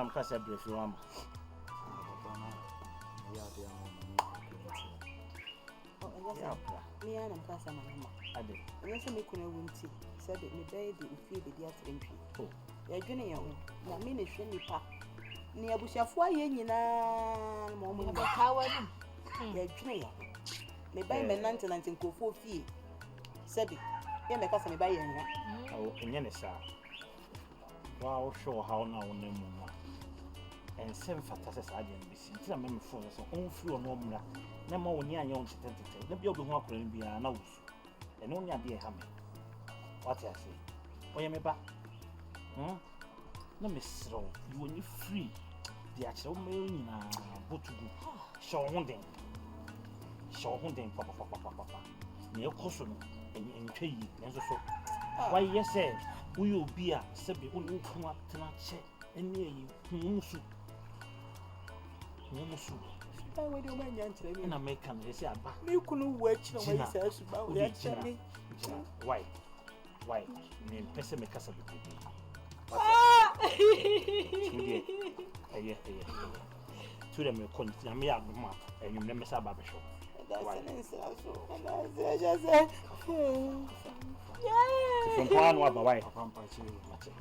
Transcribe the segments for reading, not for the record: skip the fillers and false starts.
am kasa brefi wa ma me am kasa mama ade anya se me kuna wunti se de me be de ofie de dia trentwi oh ya dwene ya wo na me na hwe nipa ne abusiafo aye nyina mo mo be kawa ni ya dwene ya me bai me nante nkofo fie sebi ye me kasa me bai ya awo enye ne sa wa wo show how na wo na mu ma en sem fata se sa de mbisi ntina me mfo so on free on omra na ma woni anya on tetete na bia obi ho akora bia na wusu eno nya de ha me what I say oye me ba na me sro you woni free de a kire o me nyina botugu show honden papa ne ekoso no entwe yi enso so why yes we obi a sebi onu kuma tena che eni yi musu we do man yan kire me na make am say aba me kunu wo akire wo yi say suba wo ya kire me why me pese me kasa bi tu de me kon na me ya ma enyum ne me sa ba be show that's just yeah from plan wa ba why papa chi mate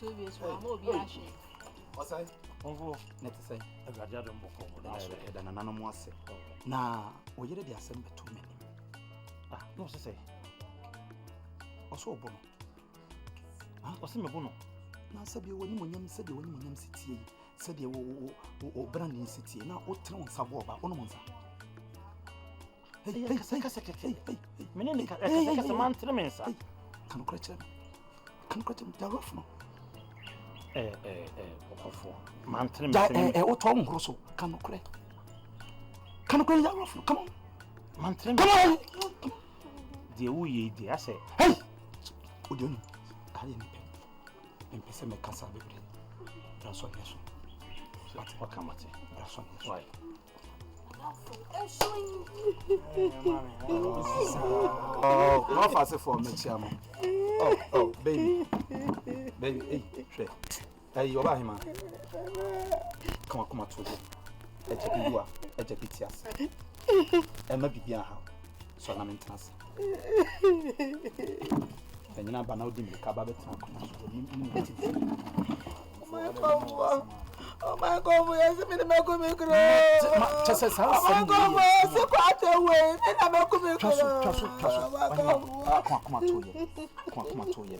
to be so mo bi a she osai onvo net sai agaja do mboko na so e da nana mo ase na oyere de asem beto mani no se say oso obono o se me bono na sabe woni monyam sabe woni monyam sitie sabe wo brand ni sitie na o tena on sabo ba ono monsa hey menene ka man tremensa kan kreche da rof no okofo man tremensa o to on so kan kre da rof no come on man tremensa de uye de ase hey odionu kale ni pe mpese me kasa bebre braso yeso what come at braso yeso why oh no fast for me chiamo oh baby hey shey hey yo ba hima come to eje biwa eje bitias ma bibia ha so na maintenance Penyina ba na odi mi ka ba betra ko so ni oh my god yes me na ko me kro chase sa oh my god se ko atewe me na me ko me kro chaso kuma toye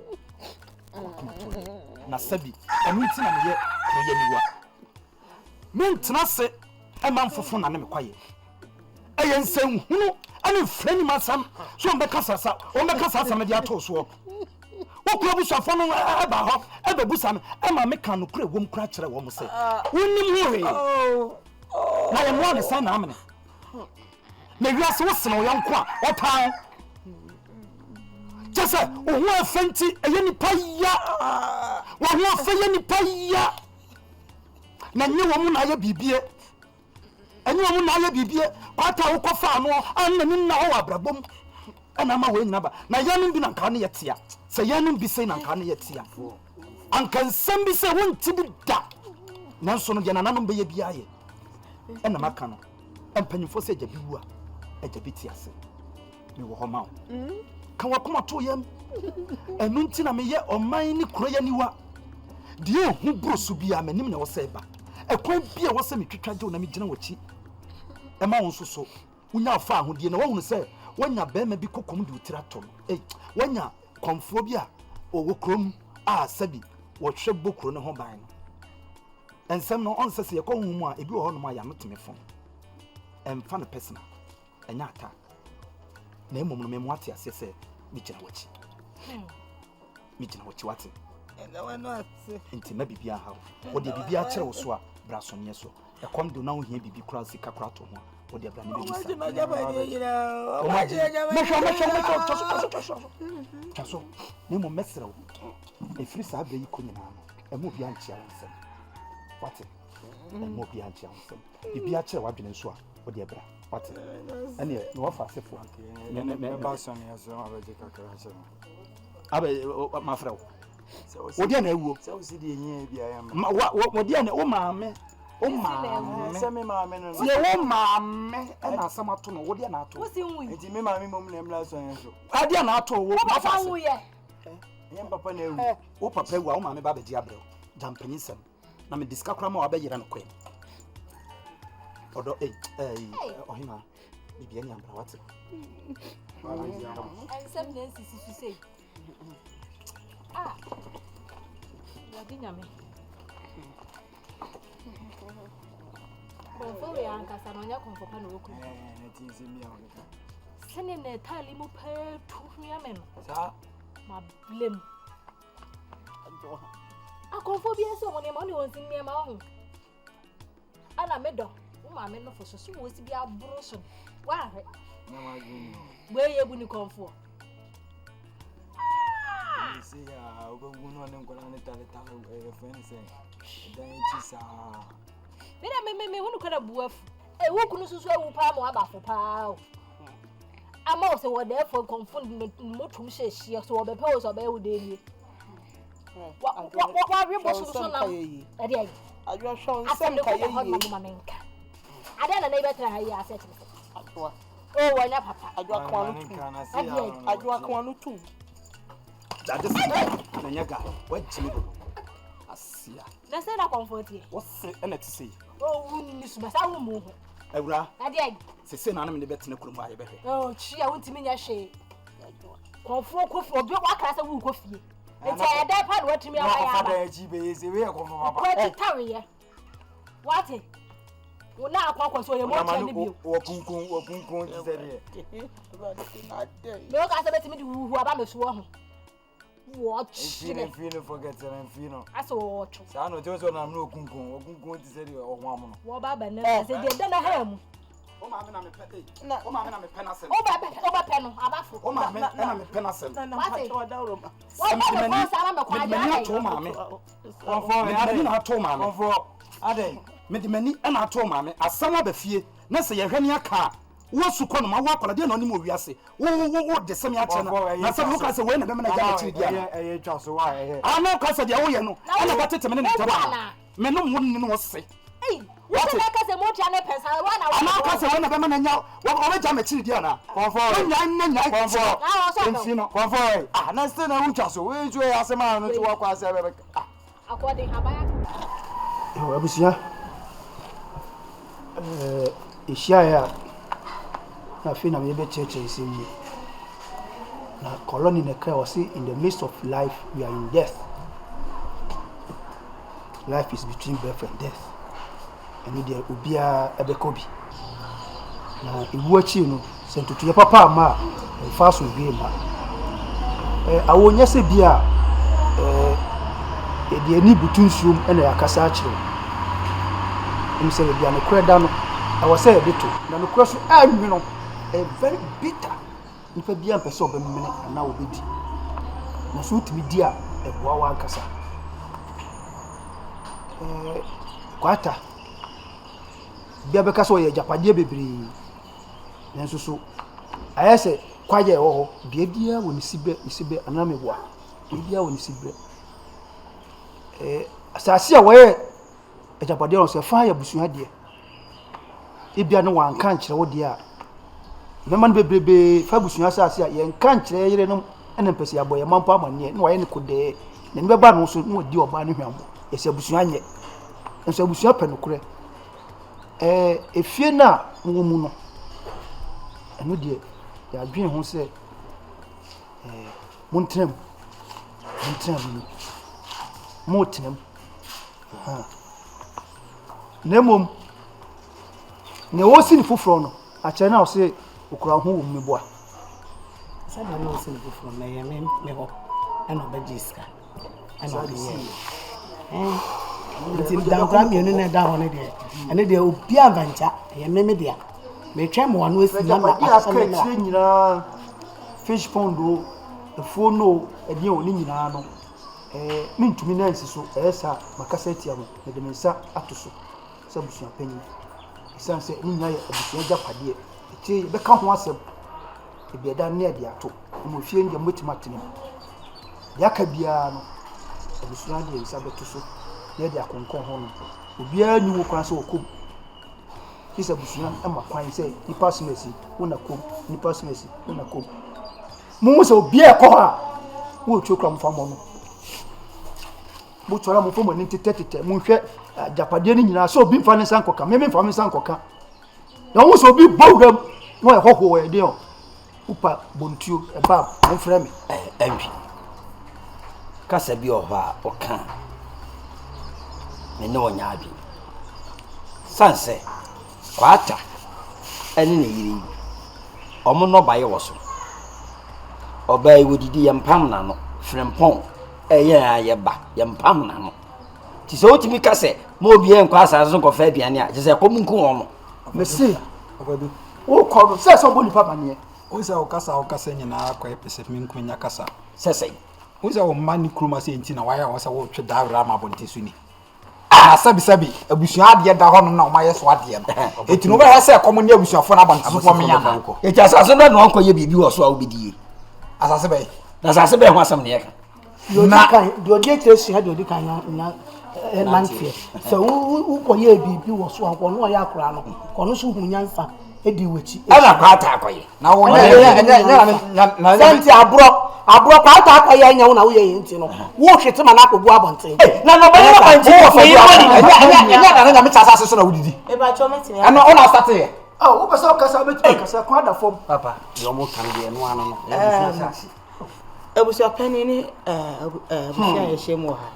na sabi enu ti na me ye koye niwa mentena se e man fofo na ne me kwaye eye nsem hunu ani freni masam so on be kasa me dia to so okura busafo no eba ho eba busam e ma me kan no kura wom kura kire wo mo se wonim ho he na ye mo ne san na amene na wiase wo sene wo yanko a otan jese o ho afenti eye ni paya wo ho afeye ni paya na nye wo mo na ye bibie enyi wo mo na ye bibie kwata wo kofa no an na ni na ho abrabom ana ma wo nyina ba na yanum bi na nka ne yetia se yanum bi se na nka ne yetia anka nsem bi se wonti bi da nanso no gena nanom be ye bia ye ena maka no empanyfo se gya bi wu a egya bi ti ase me wo ho ma wo ka wakoma to yam enu nti na me ye oman ni kuro ya niwa die hu brosu bia manim na wo se ba ekwan bia wo se me twitwaje wo na me gina wachi e ma wo nsoso unya afa ahodie na wo hunu se wanya bema bi kokom de utira to wanya konfo bi a owo krom a sabi wo hwe bokro ne ho ban no ensem no on sese ye ko hu mu a ebi wo ho no ma ya metime fon emfa no personal enya ata na emom no memo ate ase se mi gina wachi wate ena wano ate enti ma bibia ha wo de bibia kire wo so a brasonye so e kom do na wo hia bibi kura sika kura to ho wo de bra ne bi bisa chaso ni mo mesra wo efiri sa abra yi ko nyina no e mo bia nchia nsem wate e mo bia nchia nsem bibia kire wa dwene so a wo de bra wate ene no wa fa sefo me ba so me so abeje kakra che abe ma fra wo dia na ewuo se wo si de enye bia ya ma wo dia na wo maame se me maame no tie wo maame na asam ato no wo dia na ato Wo si nwu. enti me maame mom na emla so yen so adia na ato wo Wo papa nwu ye. yen papa na ewu wo papa wu a wo maame ba beji abrɛ jampanyi sem na me diska kra ma wa be yira no kwen odo ohima bibia ni ambra wate Ansem na nsisi su sei. Wadi nyame. Konfo ya ankasa no nya konfo pa na woku. na ti se mi awon ka Sene na tali mu pa tu hia me no. sa Ma blem. Akonfo bi enso mo ne mo ne won sin ne ma ho. Ana me do. Wo ma me no fo so wo si bi aburo so. Wa he. na ma gini We ye bu ni konfo. se ya ogogun no ne nkola ne tale friend say dan chi sa Me hunu kana buafu. Wo kunu susu awu pa mo abafo pa o. Ama o se wo dey for confund motum hye so wo be pe wo so be wo dey ni. Wa wi bo so na. Ade ai. Adwo shon Asem sem de ka ko ye ho yi. ma menka. Ade na be tra ha yi aset. Adwo. O wa nya papa. Adwo kwa no tu. Adwo kwa no tu. dade se na nyaga wa jimi do asia Na se na comfort ye. wo se na ti sei O wuni su ba sa wo mu ho. awura Ade ai. se na me de betene kurum aye behwe O chi a wuntimi nya hwe. Konfo ko fi obi wa kra se wu ko fie. Enti e dey pa na watimi awa ya. Father ji be se we ko papa Ko ti tawe ye. What? Wo na akwa so ye mo tia ni bi. wo kunkun ti se de Me ka se betimi di wu aba me so ho. Watch. feel forget and feel Aso watch. sa no je so na no kunkun ti se de o ho amu no Wo ba ba na se de na ha mu. o maame na me pete Na o maame na me pena sem O ba pe no abafo. o maame na me pena sem na What? ma cho da ro ma. Wo ba ba sa na me kwa me ja. ato maame konfo me na ato maame konfo ade me de mani na ato maame asam abafie na se ye hwene aka wo su kono ma wo akola de na oni mo wiase wo de sem ya chena na se wo ka se we na be me na ja chi dia eh twa so wa eh ana ka se dia wo ye no ana ba tete me ne taba me no mo ne no se Eh, wo se ka se mo tia na pesa wa na wa. ana ka se we na be me na nya wo be ja me chi dia na konfo nya konfo Na wo so no. enfino konfo na ste na utwa so we ju ya se ma no ti wa kwa se be According habaya. abusia ehia ya na fina me be cheche isemi na colony na kra was in the midst of life we are in death. Life is between birth and death. And there ubia ebekobi na iwu achi no sentutu ya papa ma fa so wie ma awonya se bia de ani butunsuom na yakasa akire se bia ne kweda no awo se ebeto na no kwaso anwino a very bitter nipa bia mpese obamene na obedi na so timi di a eboa wa nkasa kwata bia beka so ye japade bebre nanso so ayese kwaje wo ho bia woni sibe anameboa bia woni sibe asase a woye japade on se fa ya busua de bia no wanka nkire wo de a mema no bebrebe fa busua asase a ye nka nkire yire no ene mpese aboye mampa amane na waye ne kode na ne beba no so no di oba no hwambo ye se busua nye nso busua penokure efie na wo mu no eno de ya adwen ho se montram motinam nemom ne wosi ni foforo no a kire na o se okura ho wo meboa Sabe no se foforo na ye me ho ana obajiska ana obiye nti da kwa mienu na da ho ne de ene de obi avancha ye me de a me twa mo anu esi na na aka kire nyina fish pond o efo no edi oni nyina no mintumi na nsi so esa makasa tia ho me de mensa atoso se busua panyi isan se ni nya ye busua japade e be ka ho asem e bi da na e di ato mo fie nge motima tene ya ka bia no abusua de nsa beto so na de akonkon ho no obiara ni wo kwan so okom kisa abusua ama kwan se nipa smesi wona kom nipa smesi wona kom mu so obiara ko ha wo twekra mfa mo no mo tora mo fomo ni tetetete mo hwe japade ni nyina so obi mfa ne sankoka me mfa me sankoka na wo so obi bowdam no e hoho e de o upa bontuo e ba mo frɛ me envi kasa bi oha oka me no nya abi sanse kwata eni ne yiri omo no baye wo so obai wodidi yempam na no frempon eye ayeba yempam na no ti so otimi kase mo obi en kwa asazo ko fa aduane a je se ko munku won no me se abadu wo ko se so boni papa ne Uza okasa nyina akwa epese minku nya kasa. Sesei. Uza o mani kruma se nti na waya won se wo twe dawra ma bonte su ni. Ah sabi abusua ade da ho no na o ma yeso ade no. Eti no ba se komo ni abusuafo na bonte so me ya na. Eti asase na no anko ye bibi wo so a obedie. Asase be. Na asase be ho asam ne ye ka. Na kan do die tresu ha do di kan na mantie. So wo ko ye bibi wo so anko no ya akora no. Ko no so hunyansa edi wechi ana kwata akoye na wonya senti abro kwata akoye nya wo na wo ye nti no wo hwete ma na akogu abonten na no ba na banti wo fa yi nya na me chasa so na wudidi e ba cho meti ana ona start here wo pesa okasa meti okasa kwa da fom papa yo mo kan de no ano no ya so sasi Ebusua pani ni busia ye shemu ha.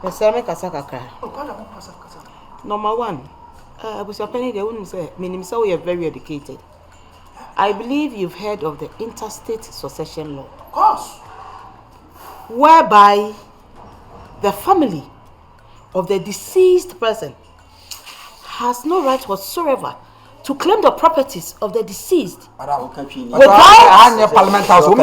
Esa me kasa kakra. Number 1. Ebusua pani de wonu say minim say we are very educated. I believe you've heard of the interstate succession law. Of course. Whereby the family of the deceased person has no right whatsoever to claim the properties of the deceased. Without parliament house, we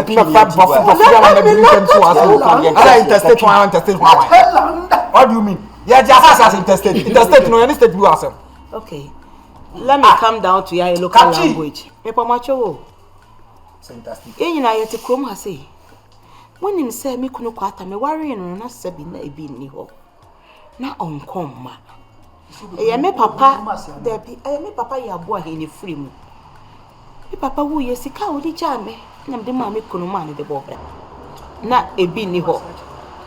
what do you mean? Yeah, just as interstate. Interstate, no, any state do ourselves. Okay. Let me come down to your local language. Mepomacho. Fantastic. Enyina yete krom ha say. When him say me kunu kwata me worry no na sabi na ebi ni ho. Na onkom ma. Eye me papa debi eye me papa ya bo ahe ni free mu. Me papa wo ye sika odi ja me na me de ma me kunu ma ne de bo bra. Na ebi ni ho.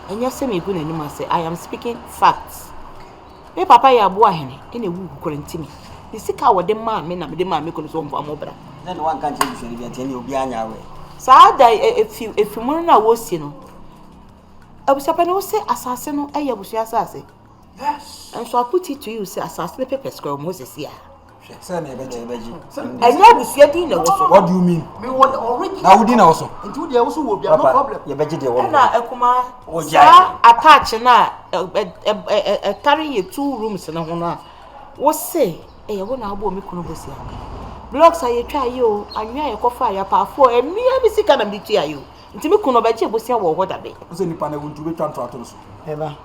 Enya se me gu na nim say I am speaking facts. Me papa ya bo ahe ni ene wu kurantimi. Ni sika wo de ma me na me de ma me kunu so mfa mo bra. na no one can change you be any obi anya we Sada if you na wo si no. Abusapa no say asase no eye abusu asase. Yes. And so I put it to you say asase the paper square Moses here. Say na ebeji. Enya abusu din na wo so. What do you mean? Me want original. Na wudi na also. Into there also will be no problem. ye beji de wo Na ekuma Oja. attach na carry you 2 rooms na ho na. Wo say e wo na abo mi kunu bosi aka. Blocks aye twa ye o anwa ye kofa ya pa fo emi abi sika na bitu ayo. Nti mi kunu beji bosi a wo ho dabe. Say nipa na wuntu be twa nto so. eba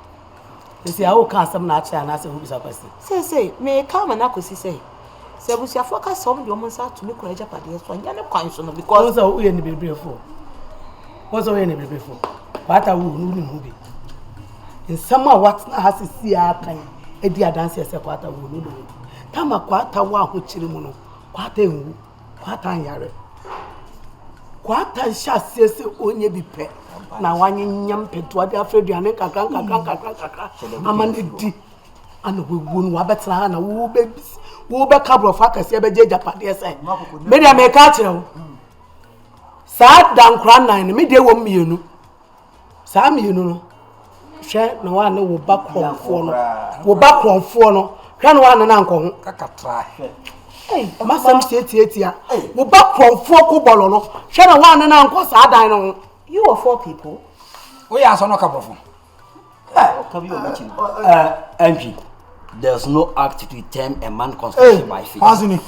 esi awo kan sam na acha na se hu bisa kwese Say me come na kosi say. Se busia fo ka som de o monsa to mi kunu japade so anya ne kwan so no because so uye ni bebre fo so uye ni bebre fo wata wu nu ni hu bi nsama wat na hasisi akan edi adanse se kwata wu nu do tama kwata wa ho chiri mu no kwata enwu kwata anyare kwata nhyase se onye bi pe na wanye nyam peto ade afreduane kakra amane di ana wewu no wabetra ha na wo be kabro fa kase be je japade se me dia me ka kire wo sa dankra nan me dia wo mienu sa mienu no hwe na wa na wo bakromfo no hwe na wa na nko ho Kakatra. masam tietia wo bakromfo ko bolo no hwe na wa na nko sa dan no you are 4 people. We are so no kabrofo. MP, there's no act to term a man constitution by faith. Azuni.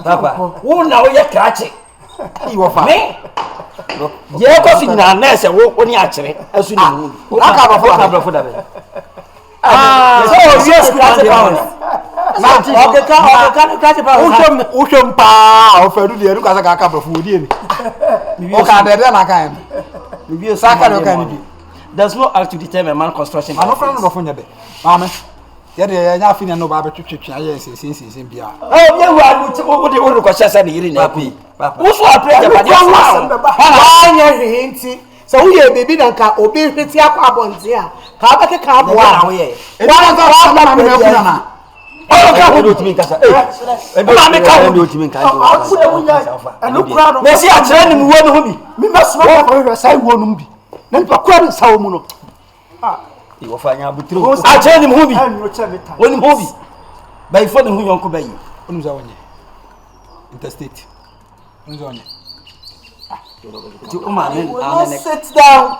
Papa, who now you catch it? You are Me? Je ko fi na na se wo oni a kire asu ni mu. Kabrofo da be. So yes, catch power. Okay, Ushom pa oferu de eruka saka kabrofo di eni. O ka de na kan. Bibi Saka no kan di. There's no act to determine man construction. I no friend no fonya de. Mama. Ya de ya nya afini no ba betwetwe aye sensen bia. Oh, me wo de wo ko shasa ni yiri na pi. Wo so apre Japade anya henti. So wo ye baby na nka obi hweti akwa abonte a. Ka ba ke ka abo a. wo ye. Wa ga fa na me kuna na. Oh, ka wo do timi nkasa. Eh. Ma me ka wo do timi nkasa. Anu kura no. Me si a kire ni mu wo no bi. Me masoma ko hwehwe sai wo no bi. Na nipa kura ni sawo mu no. Iwo fa nya abutiro. A kire ni mu bi. Anu che me tan. Woni mu bi. Bai fo ni hu yonko bai. Onu za wonye. Interstate. Onu za wonye. Ti o ma ne will not sit down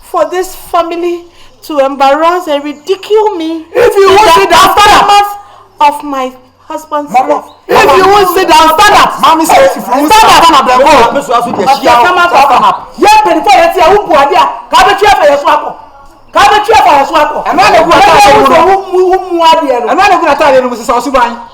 for this family to embarrass and ridicule me. If you won't sit down, stand up. Of my husband's Mama, death. If you won't sit down, stand up. Mommy says if you stand up, go. Me so aso de hia. Ye penifo ye ti a wo buade a ka be twa fa ye so akọ. Ka be twa fa ye so akọ. E ma na gu ata wo mu ade no. e ma na gu ata no sisa osuban.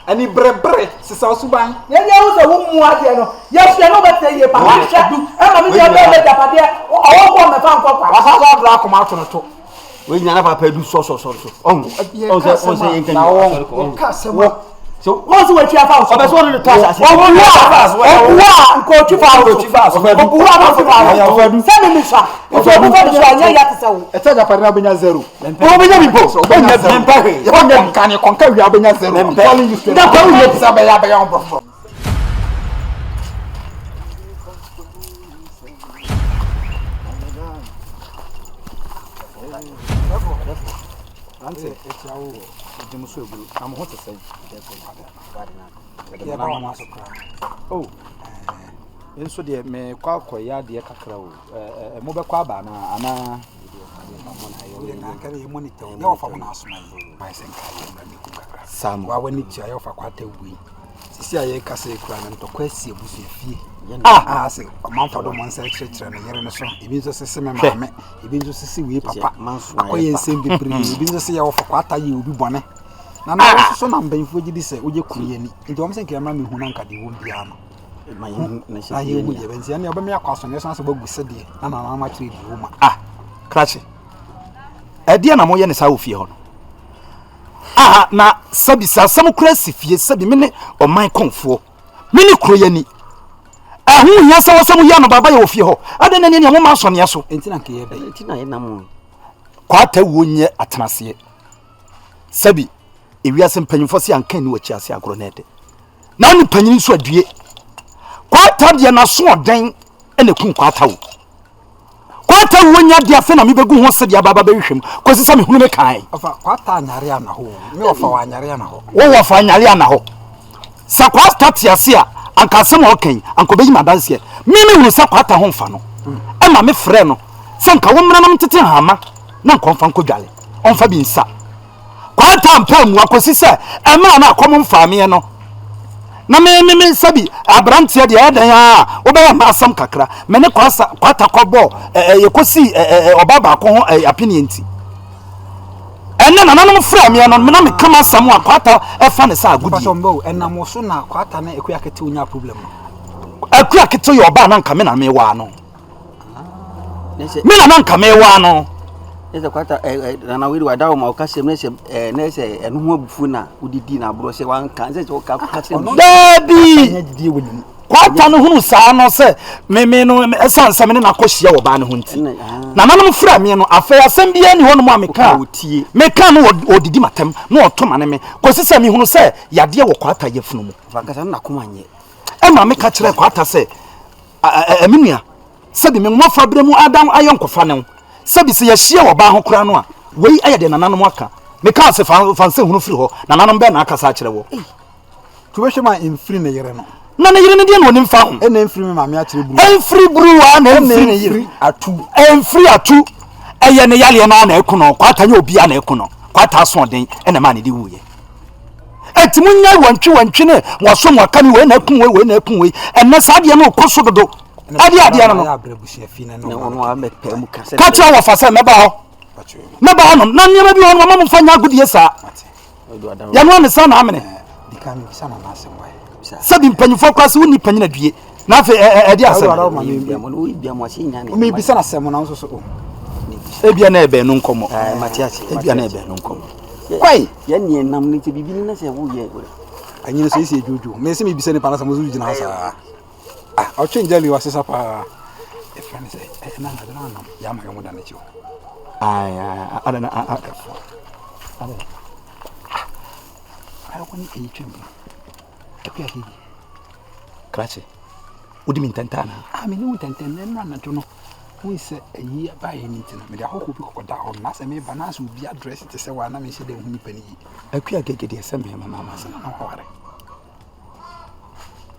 Ani brebre sisa osuban. Ye ye wo so wo mu ade no. Ye hwe no be te ye pa. Hwe. E ma me je be Japade owo ko me fa nkọ kwa. Wasa so dra akoma ato no to. We nyana papa du so. On say yen kan. Ka se wo. So What's what you have found? o be so no to asa. Wa nko tu fa o. O wa ba fa. Send me sha. O so bu fa sha nya ya tsa wo. E ta Japan na benya 0. O benya bi po. Benya 0. Ya benya kan e konka wi abenya 0. I'm telling you. Da pa wi tsa be ya on bro. Ante eti awo demu so egulu na mo hote sai ya ba mo asokra oh enso de me kwa ya de kakra o mo be kwa ba na ana na kare ye monitor ya ofa mo na asoma yi mai sen ka ye na me ku kakra sam wa wani tia ya ofa kwa ta wi sisi aye kase kura na to kwa sie busu efie se amount of months extra na yere no so ebi nso sese me mame ebi nso sese wi papa akoye nsem bibiri ebi nso se ya ofa kwata ye obi bone na na so na mbanfo gidi se oje kuru ani nti o msen kema me hu na nkade wo bia no ma ye na se ye mu ye benzi ani obame akwaso ne so na so bagu sede na na ma kire di wo ma Krache. Ede na mo ye ne sa ofie ho no. Na sabi sa sam kura sifie sabi me ne o man konfo. Me ne kuro ye ni. Ahu nya sa wasam ya no baba ye ofie ho. Ade na ne ne mo ma so ne so. enti na nke ye be enti na ye na mo. Kwata wo nye atenase. Sabi ewiase mpanyimfo se anka ni wachi ase agoro na ede. Na ni panyin so adue. Kwata de na so oden ene kun kwata wo. Kwata wo nya de afa na me begu ho se de ababa behwem. Kwasi sa me hunu me kan. ofa kwata anyare ana ho me ofa wa anyare ana ho Wo wo fa nyale ana ho. Sa kwata tiase a anka asem okan anko beyi madanse. Mimi hunu sa kwata ho mfa no. E ma me frɛ no. Sanka wo mra nam tete hama na nko mfa nko dwale. Onfa bi nsa. Kwata mpa mu akosi se e ma na akom mfa me no. Na me sabi abrantie de edan a wo be ma asam kakra me ne kwata kobo yekosi obaba ko ho apini enti enne na nanom fra me no me na me kama asam a kwata e fa ne sa agudi pastor mbo enamo so na kwata na ekua kete onya problem no akua kete yo ba na nka me na me wa no me na nka me wa no Ese kwata na wiri wadawo ma okase me se na se enu ho abufu na udidi na aburo se wan kan se o ka kwata dabi nya didi woni kwata no hunu saa no se me no esansa me na akohia wo ba ne ho nti na nanom fra me no afa asem bia ni hono mu ameka meka no odidi matem na otoma ne me kosisa me hunu se yade wo kwata yefunu mu fakasa na komanye e ma meka kire kwata se aminua sabi me mofa bremu adam ayonkofa ne sabi se ya hia wo ba ho kura no a wei ayede nananom aka meka se fanse hunu firi ho nananom be na akasa kire wo tuwehwe ma infri na yere no na ne yire ne die no ni mfa ho ena infri me ma me akire buru enfri buru wa na enfri ne yire atu enfri atu eye ne yale na na eku no kwata nya obi na eku no kwata aso den ena ma ne di wuye etimunya wantwi ne waso mwaka mi we na eku we enne saade no koso dodo ade no ya brebusia fi na no ono a mepɛ mu kase kacha wa fasa meba ho no na nyema bi won mama mfa nya agudie sa ya no ne sa na amene dikami bisa na asem wa sabi mpanyifo kwase woni panyina due na afa ade asem bia mo no bia mo asi nya ne me bisa na asem na nso so ebia na ebe no nkomo Matias ebia na ebe no nkomo kwai ye ne nam ne te bibi na se wo ye anyine so isi ejojo me se me bisa ne pana sa mo zu gina sa o change ali wasesa pa e friend say na ya ma yo da na chiwo ana I want to eat him. Krache. Udi mintantana. Me no tenten na na to no. We say a year by anything. Me da hope ko da on na say me balance will be address it say wa na me say dey hu pani. Akua gege de sem me mama say na hore.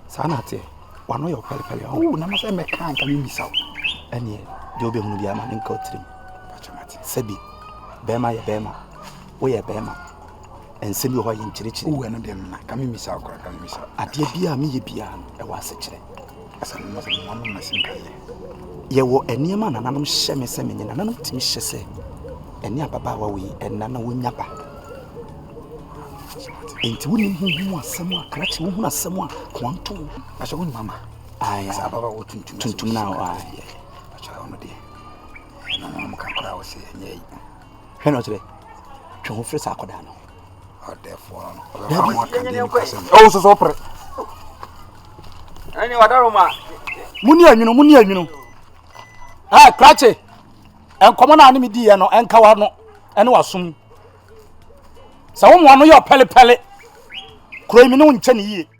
Sana te. Wa no yo pele. Oh, na ma say me kan ka me misaw. Ene de obi hunu bia ma nka otrim. Pachamati. Sabi. Bema ye bema. Wo ye bema. Ensem yo ho ye nchirichiri. Oh, eno dem na ka me misaw kora ka me misaw. Ade bia me ye bia e wa sekire. Asa no say no na sinka ye. Ye wo eniema nananom hye me se me nananom timi hye se. Eni ababa wa we enana wonya ba. Enti woni hu asem a krache wo hu asem a kwanto. Asa woni mama. Aya Asa baba wo tuntum na wa. Acha ono de. Na mo kan kora wo se nyai. Hwe no tere. Twe ho fresa akoda no. Therefore, oh, so opre. Ani wadaroma. Muni anwuno. Ah, krache. Enkomo na ane me di ye no, enka wa no, ene wasum. Sa wo mo ano ye pele. Kuro mi no nche ne yie.